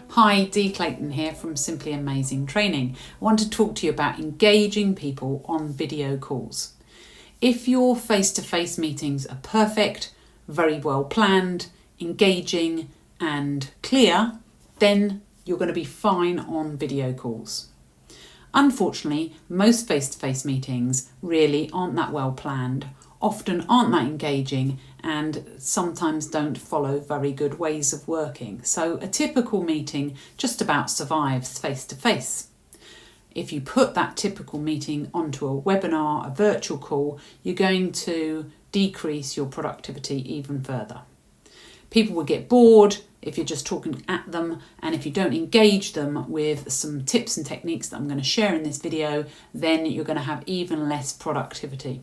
Hi, Dee Clayton here from Simply Amazing Training. I want to talk to you about engaging people on video calls. If your face-to-face meetings are perfect, very well planned, engaging and clear, then you're going to be fine on video calls. Unfortunately, most face-to-face meetings really aren't that well planned, often aren't that engaging, and sometimes don't follow very good ways of working. So a typical meeting just about survives face-to-face. If you put that typical meeting onto a webinar, a virtual call, you're going to decrease your productivity even further. People will get bored if you're just talking at them, and if you don't engage them with some tips and techniques that I'm going to share in this video, then you're going to have even less productivity.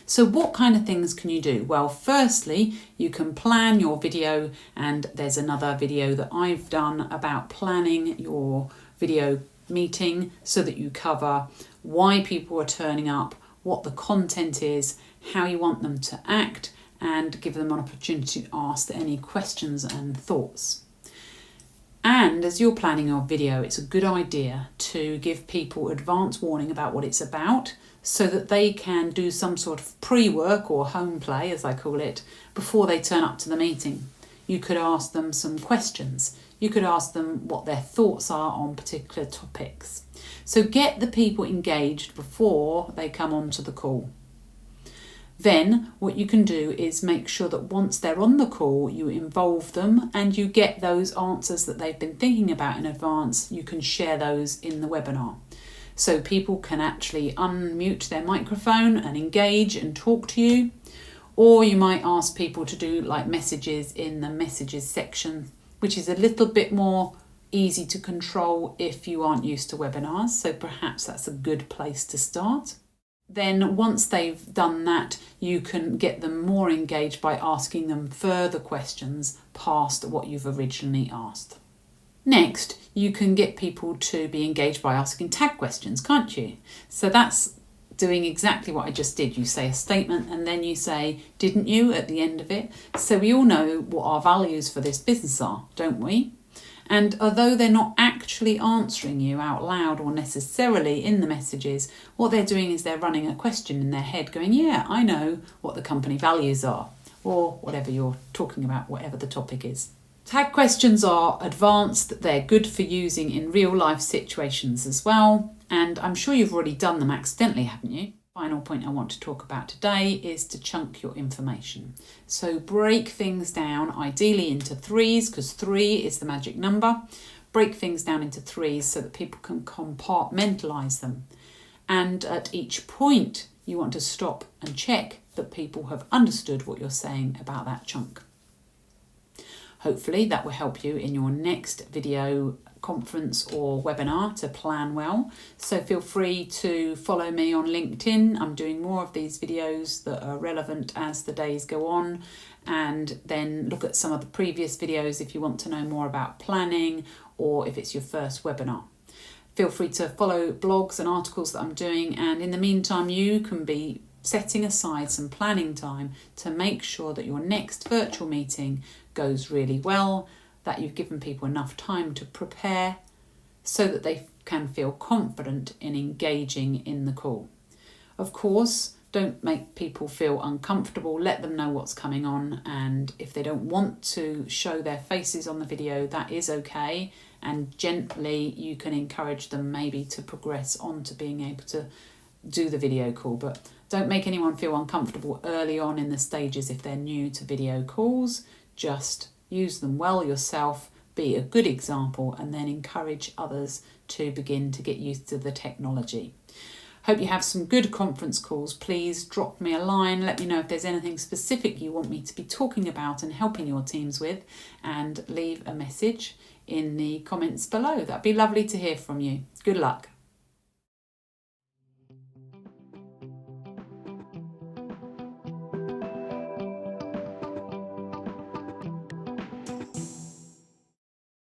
So what kind of things can you do? Well, firstly, you can plan your video, and there's another video that I've done about planning your video meeting so that you cover why people are turning up, what the content is, how you want them to act, and give them an opportunity to ask any questions and thoughts. And as you're planning your video, it's a good idea to give people advance warning about what it's about so that they can do some sort of pre-work or home play, as I call it, before they turn up to the meeting. You could ask them some questions. You could ask them what their thoughts are on particular topics. So get the people engaged before they come onto the call. Then what you can do is make sure that once they're on the call, you involve them and you get those answers that they've been thinking about in advance. You can share those in the webinar. So people can actually unmute their microphone and engage and talk to you. Or you might ask people to do like messages in the messages section, which is a little bit more easy to control if you aren't used to webinars. So perhaps that's a good place to start. Then once they've done that, you can get them more engaged by asking them further questions past what you've originally asked. Next, you can get people to be engaged by asking tag questions, can't you? So that's doing exactly what I just did. You say a statement and then you say, didn't you, at the end of it. So we all know what our values for this business are, don't we? And although they're not actually answering you out loud or necessarily in the messages, what they're doing is they're running a question in their head going, yeah, I know what the company values are, or whatever you're talking about, whatever the topic is. Tag questions are advanced, they're good for using in real life situations as well, and I'm sure you've already done them accidentally, haven't you? Final point I want to talk about today is to chunk your information. So break things down, ideally into threes, because 3 is the magic number. Break things down into threes so that people can compartmentalise them. And at each point, you want to stop and check that people have understood what you're saying about that chunk. Hopefully that will help you in your next video conference or webinar to plan well. So feel free to follow me on LinkedIn. I'm doing more of these videos that are relevant as the days go on, and then look at some of the previous videos if you want to know more about planning or if it's your first webinar. Feel free to follow blogs and articles that I'm doing, and in the meantime you can be setting aside some planning time to make sure that your next virtual meeting goes really well, that you've given people enough time to prepare so that they can feel confident in engaging in the call. Of course, don't make people feel uncomfortable, let them know what's coming on, and if they don't want to show their faces on the video, that is okay, and gently you can encourage them maybe to progress on to being able to do the video call, but don't make anyone feel uncomfortable early on in the stages if they're new to video calls. Just use them well yourself, be a good example, and then encourage others to begin to get used to the technology. Hope you have some good conference calls. Please drop me a line. Let me know if there's anything specific you want me to be talking about and helping your teams with, and leave a message in the comments below. That'd be lovely to hear from you. Good luck.